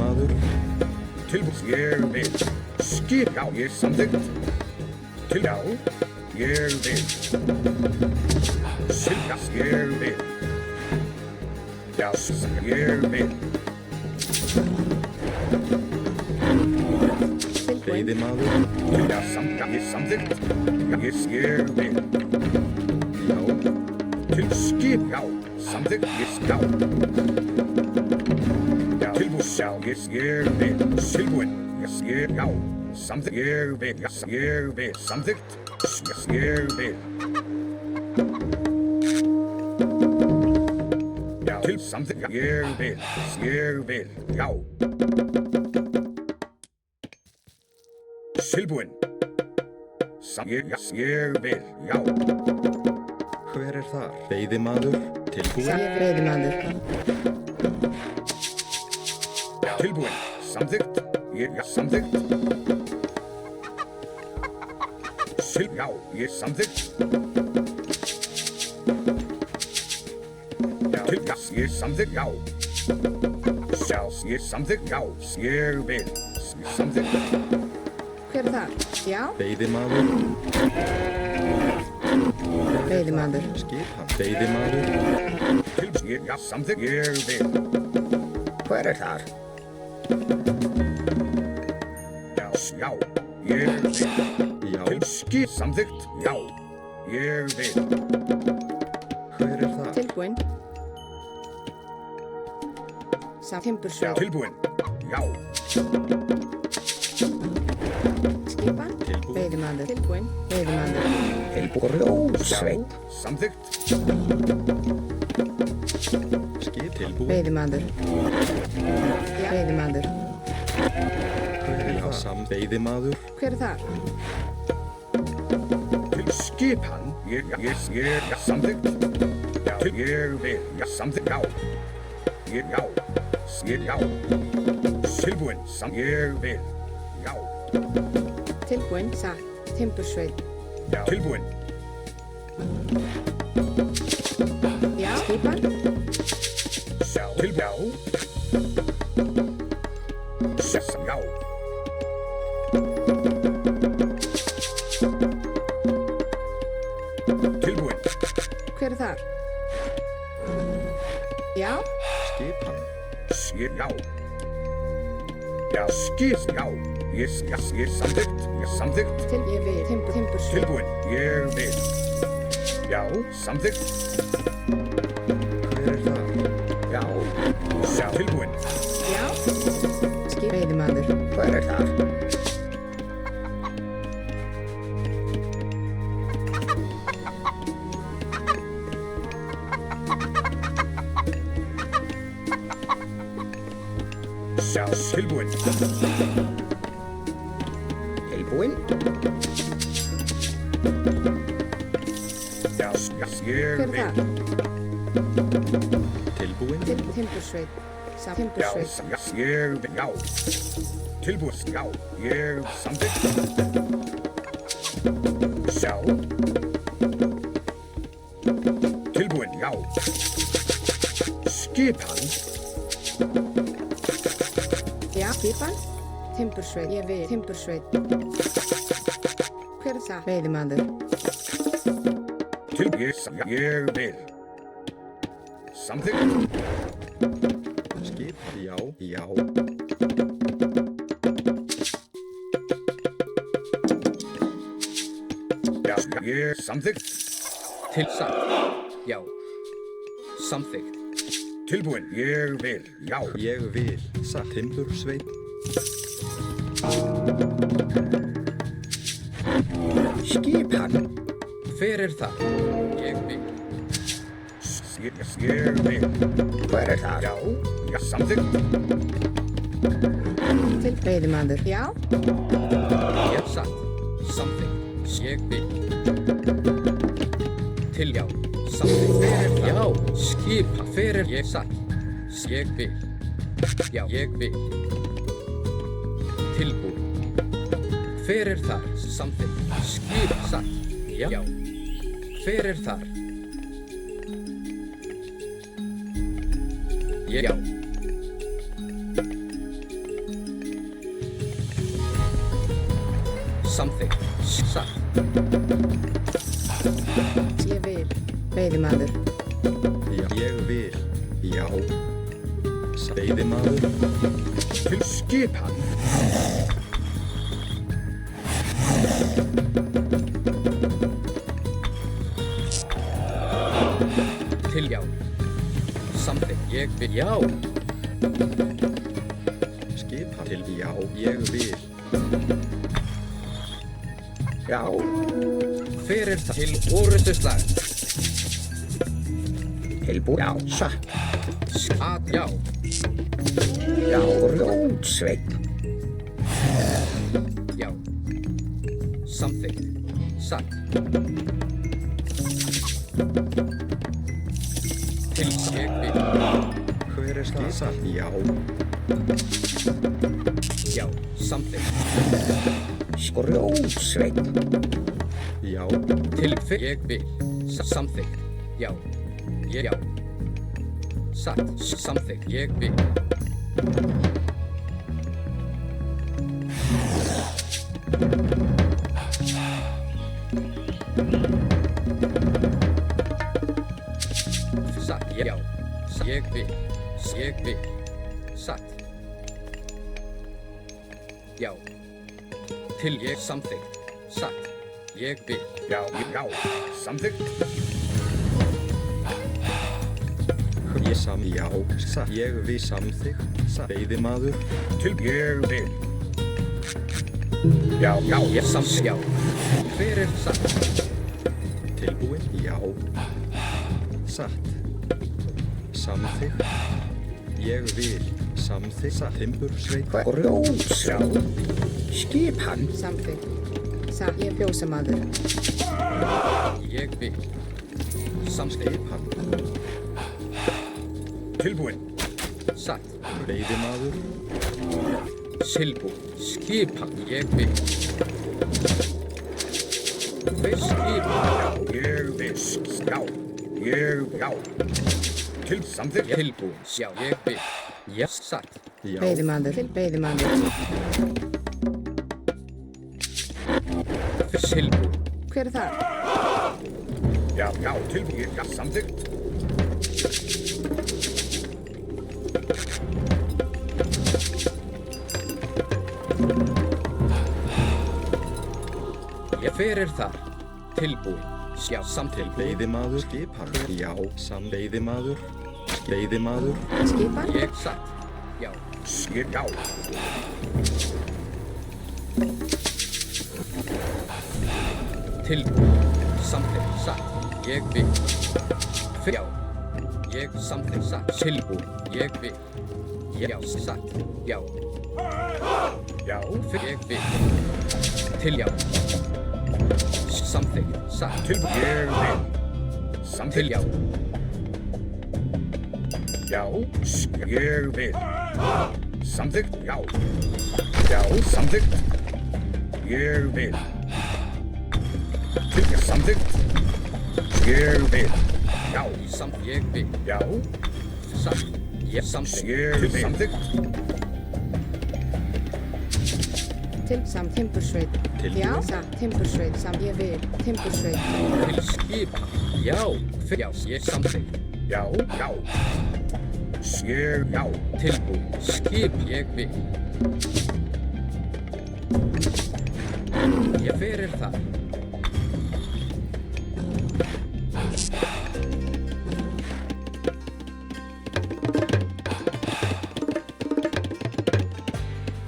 Veiðimaður. Ég vil. Skip, já, ég samþykkt. Já, ég vil. Silja, ég vil. Já, ég vil. Veiðimaður. Já, ég samþykkt. Ég vil. Já, til skip, já, samþykkt, já. Já, tilbúið, já, ég vil. Silbúinn, ég, já. Samþykkt, ég vil, samþykkt, ég vil. Já, til samþykkt, ég vil, já. Tilbúinn. Ég vil, já. Hver þar? Veiðimaður. Tilbúinn. Veiðimaður. Tilbúinn. Samþykkt, ég samþykkt. Já, ég samþykkt. Já, ég samþykkt, já. Já, ég samþykkt, já. Ég vil, samþykkt. Hver þar? Já. Veiðimaður. Veiðimaður. Skipan. Veiðimaður. Já, samþykkt, ég vil. Hver þar? Já, ég vil. Já. Skip, samþykkt, já. Ég vil. Hver það? Tilbúinn. Timbursveit. Tilbúinn, já. Skipan. Tilbúinn. Veiðimaður. Tilbúinn. Veiðimaður. Grjósveit. Samþykkt. Skip. Tilbúinn. Veiðimaður. Veiðimaður. Hver það? Veiðimaður. Hver þar? Skipan, ég samþykkt. Já, ég vil, samþykkt, já. Já, já. Tilbúinn, ég vil, já. Tilbúinn. Satt. Timbursveit. Já, tilbúinn. Já. Skipan. Já, tilbúinn. Já. Tilbúinn. Hver þar? Já. Skipan. Já. Já, skip, já. Ég samþykkt, samþykkt. Ég vil. Timbursveit. Tilbúinn, ég vil. Já, samþykkt. Hver það? Já. Já, tilbúinn. Já. Skip. Veiðimaður. Hver þar? Já, tilbúinn. Tilbúinn. Já, ég Hver vil. þar? Tilbúinn. Timbursveit. Já, Timbursveit. ég vil, já. Tilbúinn, já. Ég samþykkt. Já. Tilbúinn, já. Skipan. Já. Skipan. Timbursveit. Ég vil. Timbursveit. Hver þar? Veiðimaður. Ég vil. Samþykkt. Skip. Já. Já. Já, ég samþykkt. Tilsagt. Já. Samþykkt. Tilbúinn, ég vil, já. Ég vil. Satt. Timbursveit. Skipan. Hver það? Ég vil. Ég vil. Hver það? Já, já, samþykkt. Til veiðimaður. Já. Ég satt. Samþykkt. Ég vil. Til já. Samþykkt. Hver það? Já. Skipa. Hver ég satt. Ég vil. Já, ég vil. Tilbúin. Hver þar? Samþykkt. Skip satt. Já. Hver þar? Já. Samþykkt. Satt. Ég vil. Veiðimaður. Já, ég vil. Já. Veiðimaður. Til skipan. Til já. Samþykkt. Ég vil. Já. Skipan til já, ég vil. Já. Fyrir það. Til orustuslag. Tilbúið. Já. Satt. Að já. Já. Rjótsveinn. Já. Samþykkt. Satt. Til ég vil. Hver er það? Satt. Já. Já. Samþykkt. Rjótsveinn. Já. Til ég vil. Samþykkt. Já. Já. Satt. Samþykkt. Ég vil. Satt. Já. Ég vil. Ég vil. Satt. Já. Til ég samþykkt. Satt. Ég vil. Já. Já. Samþykkt. Ég já. Satt. Ég vil samþykkt. Satt. Veiðimaður. Til ég vil. Já. Já. Ég samþykkt. Já. Hver er satt? Tilbúin. Já. Satt. Samþykkt. Ég vil. Samþykkt. Satt. Timbursveit. Rjótsveinn. Skipan. Samþykkt. Satt. Ég fjósamaður. Ég vil. Samþykkt. Skipan. Tilbúið. Satt. Veiðimaður. Silbú. Skipan. Ég vil. Hver skipan? Ég vil. Já. Ég. Já. Til samþykkt. Tilbúin. Já. Ég vil. Já. Satt. Já. Veiðimaður. Til veiðimaður. Silbú. Hver er það? Já. Já. Tilbúið. Já. Samþykkt. Ég fyrir þar. Tilbúin. Já. Samþykkt. Veiðimaður. Skipan. Já. Veiðimaður. Veiðimaður. Skipan? Ég satt. Já. Já. Tilbúin. Samþykkt. Satt. Ég vil. Já. Ég samþykkt. Satt. Tilbúin. Ég vil. Já. Satt. Já. Já. Ég vil. Til já. Samþykkt. Satt. Tilbúið. Ég vil. Til Samþykkt. já. Já. Ég vil. Samþykkt. Já. Já. Samþykkt. Ég vil. Samþykkt. Ég vil. Já. Ég vil. Já. Satt. Ég samþykkt. Ég vil. Samþykkt. Til samt timbursveit. Tilbúin. Já. Satt. Timbursveit. Samt. Ég vil. Timbursveit. Til skipan. Já. Já. Ég samþykkt. Já. Já. Ég. Já. Tilbúin. Skip. Ég vil. Ég fyrir það.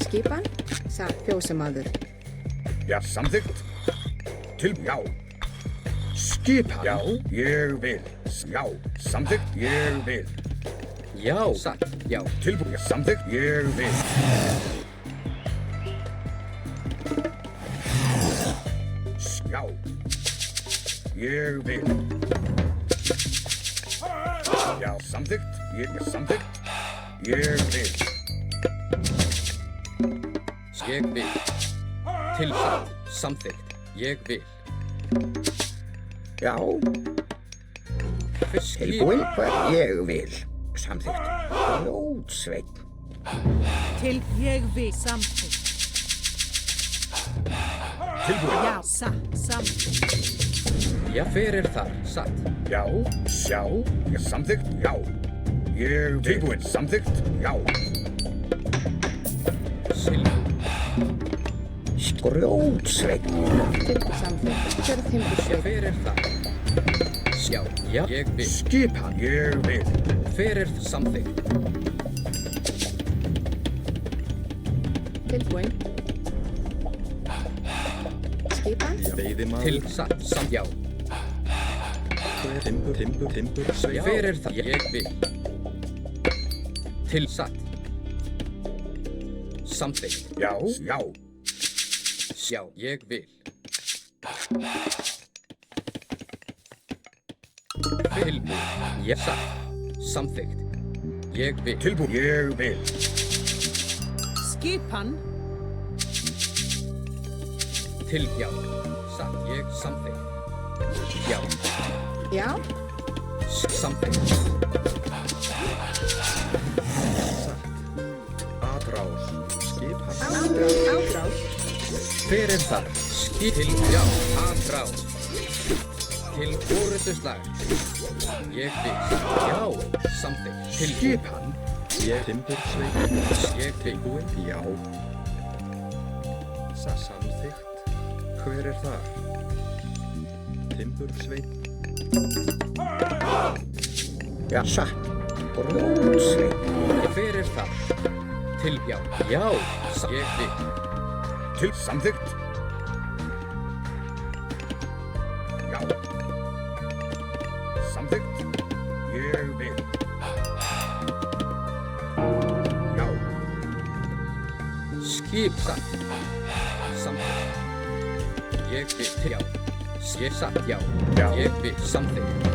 Skipan? Satt. Fjósamaður. Já. Samþykkt. Til. Já. Skipan. Já. Ég vil. Já. Samþykkt. Ég vil. Já. Satt. Já. Tilbúið. Samþykkt. Ég vil. Já. Ég vil. Já. Samþykkt. Ég er samþykkt. Ég vil. Ég vil. Til satt. Samþykkt. Ég vil. Já. Skip. Tilbúið. Hvað ég vil. Samþykkt. Rjótsveinn. Til ég vil samþykkt. Tilbúin. Já, samt. Já, hver þar? Satt. Já, sjá, samþykkt, já. Ég vil. Tilbúin, samþykkt, já. Silfur. Grjótsveinn. Samþykkt. Hver Já, timbursveit? hver þar? Sjá. Já, ég vil. Skipan. Ég vil. Hver samþykkt? Tilbúin. Skipan? Til Veiðimaður. satt. Samt. Já. Hver timbur, Já, sveit. hver þar? Ég vil. Til satt. Samþykkt. Já, já. Sjá, ég vil. Tilbúin. Ég satt. Samþykkt. Ég vil. Tilbúin. Ég vil. Skipan. Til já. Satt. Ég samþykkt. Já. Já. Samþykkt. Atrás. Skipan. Ágrás. Hver þar? Skip. Til já. Atrás. Til orðuslag. Ég vil. Já. Samþykkt. Til Skipan. Ég timbur, sveit. Ég tilbúin. Já. Samþykkt. Hver þar? Timbur, sveit. Já, satt. Grjótsveinn. Hver þar? Til já. Já. Ég vil. Til samþykkt. Já. Samþykkt. Ég vil. Já. Skip satt. Samþykkt. Ég vil. Já. Ég satt. Já. Já. Ég vil. Samþykkt.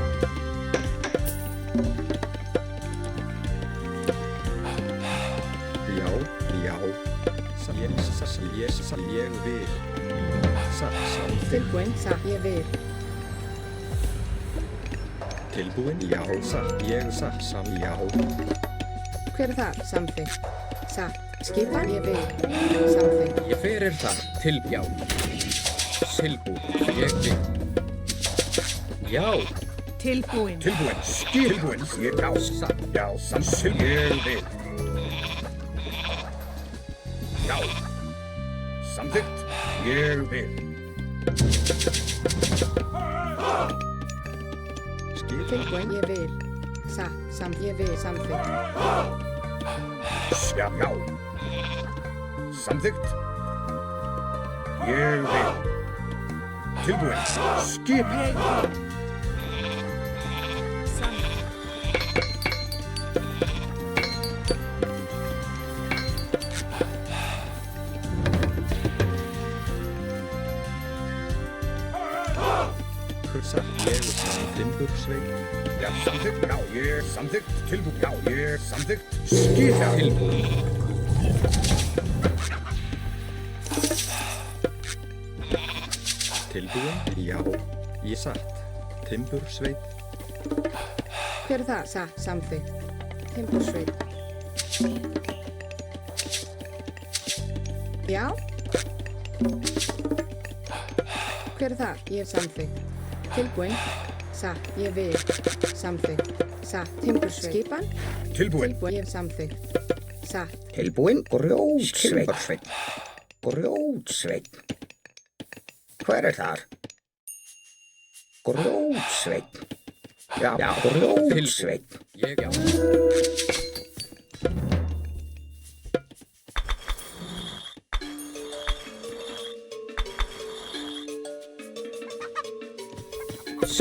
Já, já. Ég vil. Samþykkt. Tilbúin. Ég vil. Tilbúin. Já, ég já. Hver það? Samþykkt. Satt. Skipan? Ég vil. Samþykkt. Ég fer þar. Til já. Silbúr. Ég vil. Já. Tilbúin. Tilbúin. Tilbúin. Ég, já. Satt. Já, samþykkt. Ég vil. Já. Samþykkt. Ég vil. Tilbúin. Ég vil. Satt. Ég vil. Samþykkt. Já, já. Samþykkt. Ég vil. Tilbúin. Skip. Ég vil. Samt. Timbur, sveit. Já, samþykkt. Já, ég samþykkt. Tilbúin. Já, ég samþykkt. Skip. Tilbúin. Tilbúin. Já. Ég satt. Timbur, sveit. Hver það? Satt. Samþykkt. Timbursveit. Já. Hver það? Ég samþykkt. Tilbúin. Satt. Ég vil. Samþykkt. Satt. Timbursveit. Skipan? Tilbúin. Tilbúin. Ég samþykkt. Satt. Tilbúin, grjótsveinn. Grjótsveinn. Hver þar? Grjótsveinn. Já, grjótsveinn. Ég já.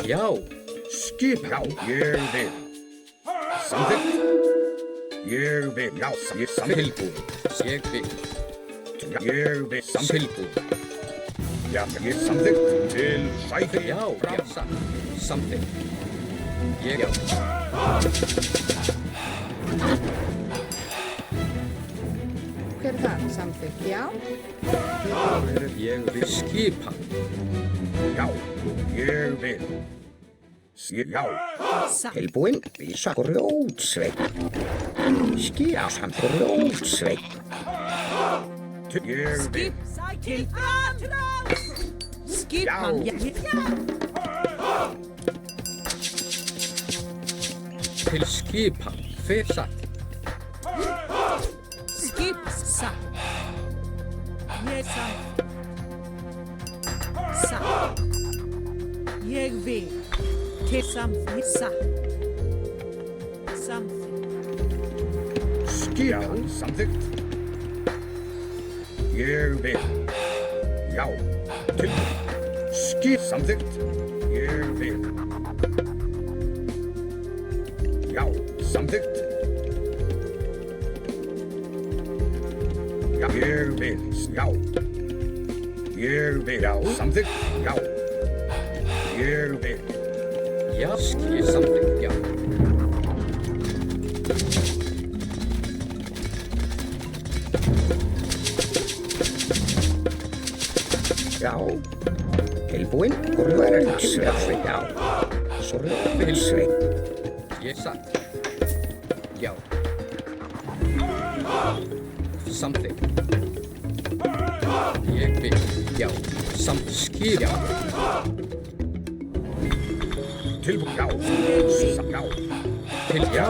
Já. Skip. Já, ég vil. Samþykkt. Ég vil. Já, ég samþykkt. Tilbúin. Ég vil. Já, ég vil. Samþykkt. Tilbúin. Já, ég samþykkt. Til sæti. Já. Já. Satt. Samþykkt. Ég já. Hver það? Samþykkt. Já. Ég vil. Skipan. Já, ég vil. Já, Satt. Tilbúin, vísa grjótsveinn. Skýra samt grjótsveinn. ég vil. Skip. Til atrás. Skipan. Til skipan. Fer satt. Skip. Satt. Ég samt. Satt. Ég vil. Til samþykkt. Satt. Samþykkt. Skipan samþykkt. Ég vil. Já. Tilbúin. Skip samþykkt. Ég vil. Já. Samþykkt. Já. Ég vil. Já. Ég vil. Já. Samþykkt. Já. Ég vil. Já, skip samþykkt. Já. Já. Tilbúin. Grjótsveit. Já. Grjótsveit. Ég satt. Já. Samþykkt. Ég vil. Já. Skip. Já. Tilbúin. Já. Já. Til já.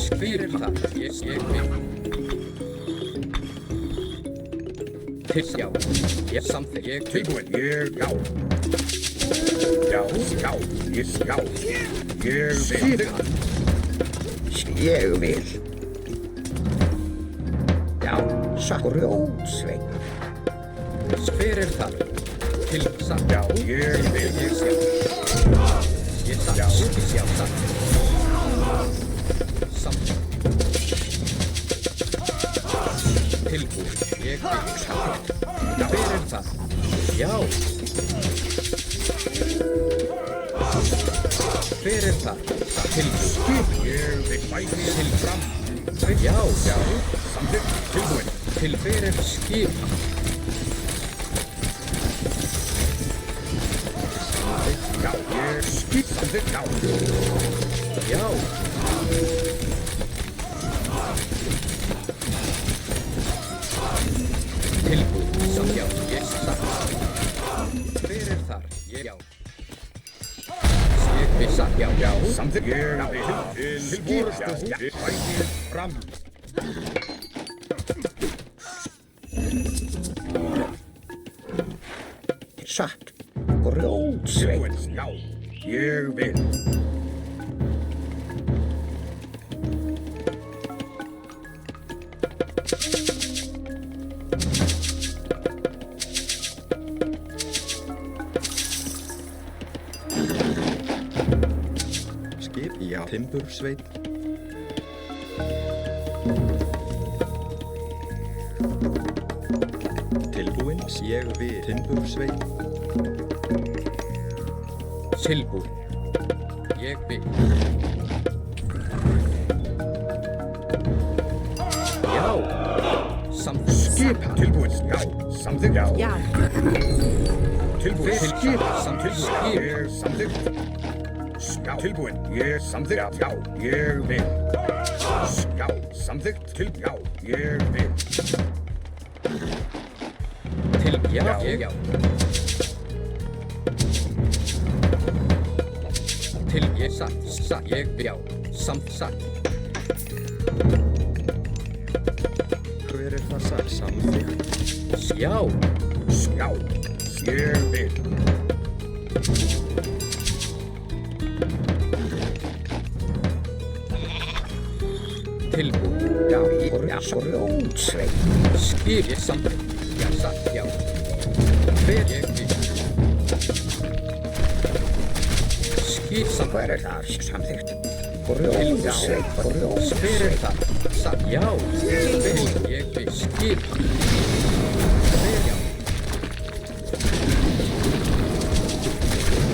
Skýrir það. Ég vil. Til já. Ég samþykkt. Ég vil. Tilbúin. Ég. Já. Já. Já. Ég. Já. Ég vil. Ég vil. Já. Grjótsveit. Fyrir það. Til satt. Já. Ég vil. Ég sjá. Ég satt. Já. Já, satt. Samþykkt. Tilbúin. Ég vil. Fyrir það. Já. Fyrir það. Tilbúin. Ég vil. Bæti til fram. Já. Já. Samþykkt. Tilbúin. Til fyrir skip. Já. Ég skip samþykkt. Já. Já. Tilbúin. Samt já. Ég satt. Fyrir þar. Ég já. Ég við satt. Já. Já. Samþykkt. Ég vil. Tilbúin. Já. Bæti fram. Satt. Grjótsveit. Tilbúin. Já. Ég vil. Skip, já. Timbursveit. Tilbúin, ég við. Timbursveit. Tilbúin. Ég vil. Já. Samþykkt. Skip. Tilbúin. Já. Samþykkt. Já. Já. Tilbúin. Til Skip. samþykkt. Skip. Skip. Ég samþykkt. Já. Tilbúin. Ég samþykkt. Já. Ég vil. Já. Samþykkt. Til. Já. Ég vil. Til já. Já. Ég já. Til ég satt. Satt. Ég já. Samt satt. Hver er það sagt? Samþykkt. Já. Já. Ég vil. Tilbúin. Já. Grjótsveit. Skip. Ég samþykkt. Já. Satt. Já. Hver ég vil. Skip samþykkt. Hver er það? Samþykkt. Grjótsveit. Fyrir Grjótsveit. það. Satt. Já. Vil ég vil. Skip. Hver já.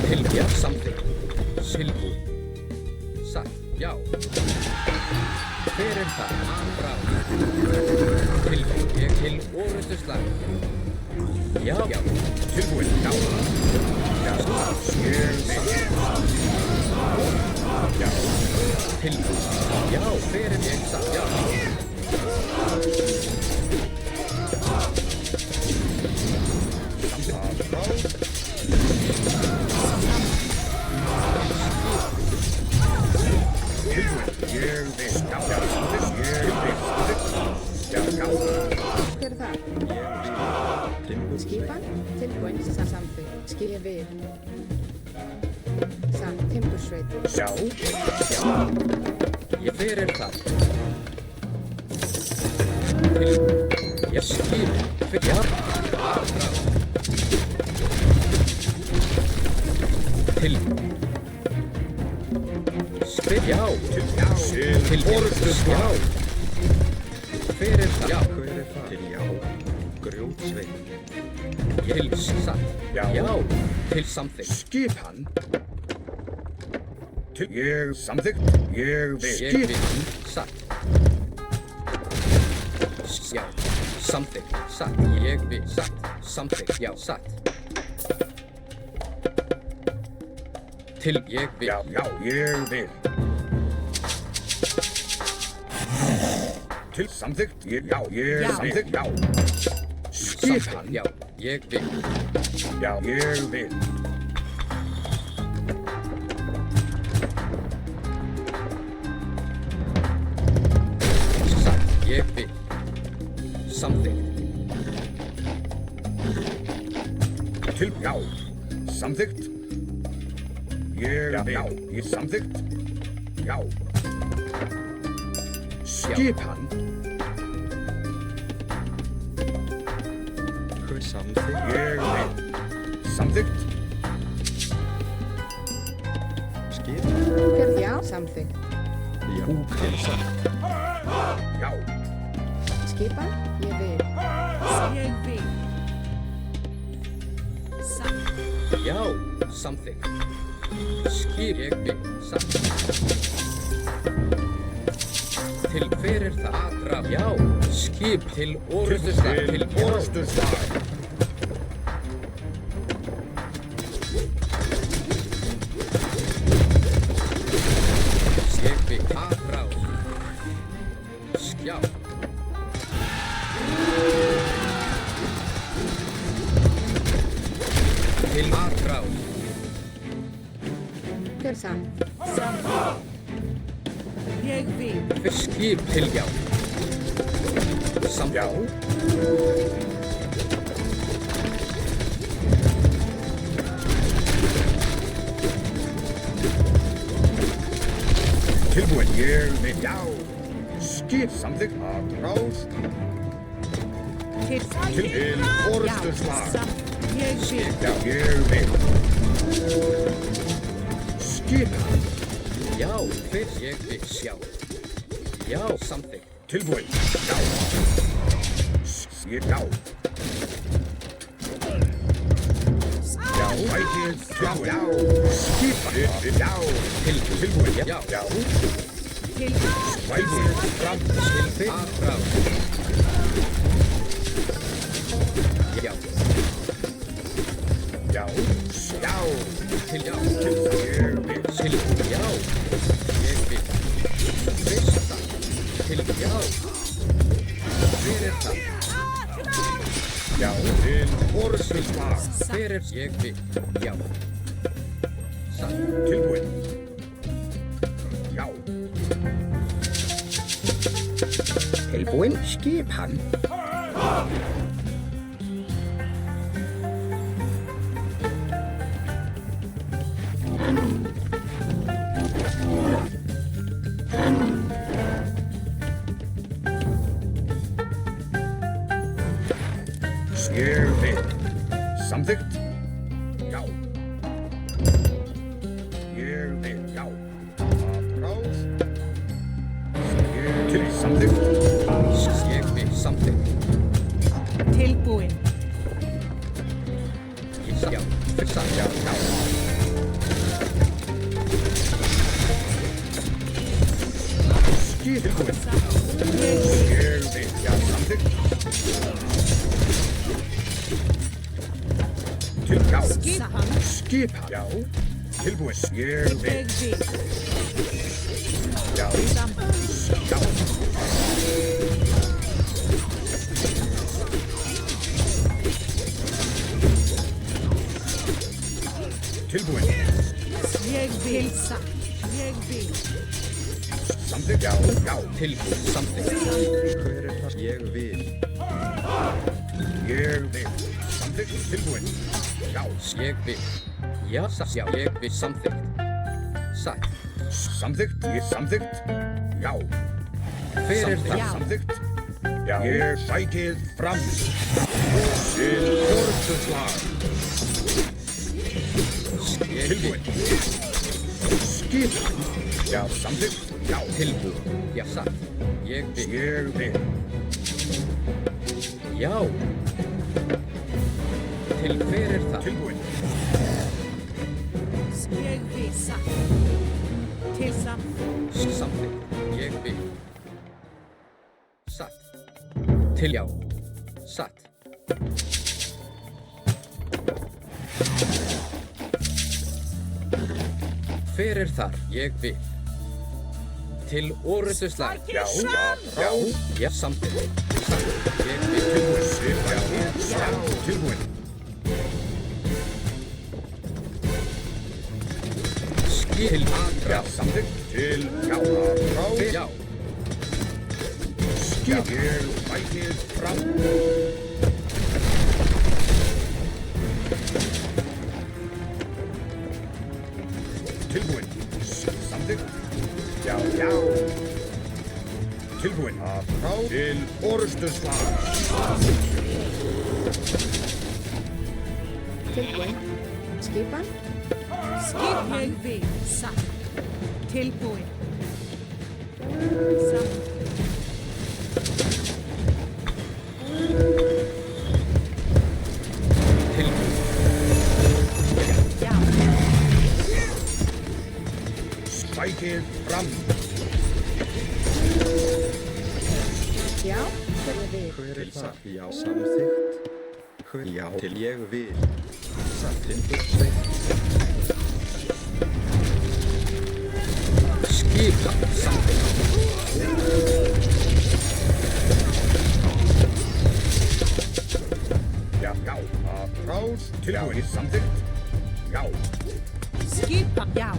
Til já. Samþykkt. Tilbúin. Satt. Já. Fyrir það. Anbrá. Tilbúin. Ég til orustu slag. Já. Já. Tilbúin. Já. Já. Ég vil. Já. Tilbúin. Já. Fyrir ég satt. Já. er það? Ég vil. Timbur. Skipan, tilbúin, samþykkt. Ég vil. Timbursveit. Sjá. Ég fyrir það. Ég skil. Já. Til. Skrif. Já. Til orðstöð. Fyrir það. Já. Hver er það? Til já. Grjótsveit. Til satt. Já. Já. Til samþykkt. Skipan. Til ég samþykkt. Ég vil. Ég vil. Satt. Já. Samþykkt. Satt. Ég vil. Satt. Samþykkt. Já. Satt. Til ég vil. Já, já, ég vil. Til samþykkt. Já, ég Já. samþykkt. Já. Skipan. Skipan. Já. Ég vil. Já, ég vil. Satt. Ég vil. Samþykkt. Til já. Samþykkt. Ég vil. Já, ég samþykkt. Já. Skipan. Hver samþykkt? Ég vil. Samþykkt. Skipan. Hver já, samþykkt. Já. Til satt. Já. Skipan, ég vil. Ég vil. Satt. Já. Samþykkt. Skil ég vil. Satt. Til fyrir það. Aðra. Já. Skip til orðstöð. Til orðstöðslag. Ég vil. Aðra. Skjá. Til aðra. Hver samt. Satt. Ég vil. Skip til já. Já. Tilbúin. Ég vil. Já. Skip samþykkt. Aðrás. Til Til orðstöðslag. Satt. Ég vil. Já, ég vil. Skipan. Já. Fyrst ég vil sjá. Já. Samþykkt. Tilbúin. Já. Já. Já. Ætið. Já. Já. Skipan. Já. Tilbúin. Já. Já. Til Tilbúin. Fram. Til aðra. Já. Já. Já. Til já. Ég vil. Til já. Ég vil. Fyrsta. Til já. Fyrir það. Já. Til orðstöðslag. Fyrir ég vil. Já. Satt. Tilbúin. Já. Tilbúin. Skipan. Ég vil. Samþykkt. Já. Ég vil. Já. Aðrás. Til samþykkt. Ég vil samþykkt. tilbúin. Já. Fyrsta. Já. Já. Skip tilbúin. Ég vil. Já. Samþykkt. Til já. Skipan. Skipa. Já. Tilbúin. Ég vil. Ég vil. Já. Samt. Já. Tilbúin. Ég vil samt. Ég vil. Samþykkt. Já. Já. Tilbúin. Samþykkt. Hver er það? Ég vil. Ég vil. Samþykkt. Tilbúin. Já. Ég vil. Já, satt. Já, ég vil. Samþykkt. Satt. Samþykkt. Ég samþykkt. Já. Hver er það? Samþykkt. Já. Ég sækið fram. Til orðuslag. Ég vil. Tilbúin. Skipan. Já. Samþykkt. Já. Tilbúin. Já, satt. Ég vil. Ég vil. Já. Til hver er það? Tilbúin. Ég vil satt. Til samþykkt. Samþykkt. Ég vil. Satt. Til já. Satt. Hver er þar? Ég vil. Til orrustuslag. Já. Já. Já, samþykkt. Satt. Ég vil. Tilbúin. Já. Tilbúin. Til Já. aðra. Samþykkt. Til. Já. Frá. Já. Skip. Ég sækið fram. Tilbúin. Samþykkt. Já. Já. Tilbúin. Frá. Til orðuslag. Tilbúin. Skipan. Ég vil satt. Tilbúin. Samþykkt. Tilbúin. Já. Sækið fram. Já. Hver er við? Hver er það? Já, samþykkt. Hver? Já, til ég vil. Satt. Tilbúin. Skipan. Samþykkt. Já. Já. Frá. Tilbúin. Samþykkt. Já. Skipa. Já.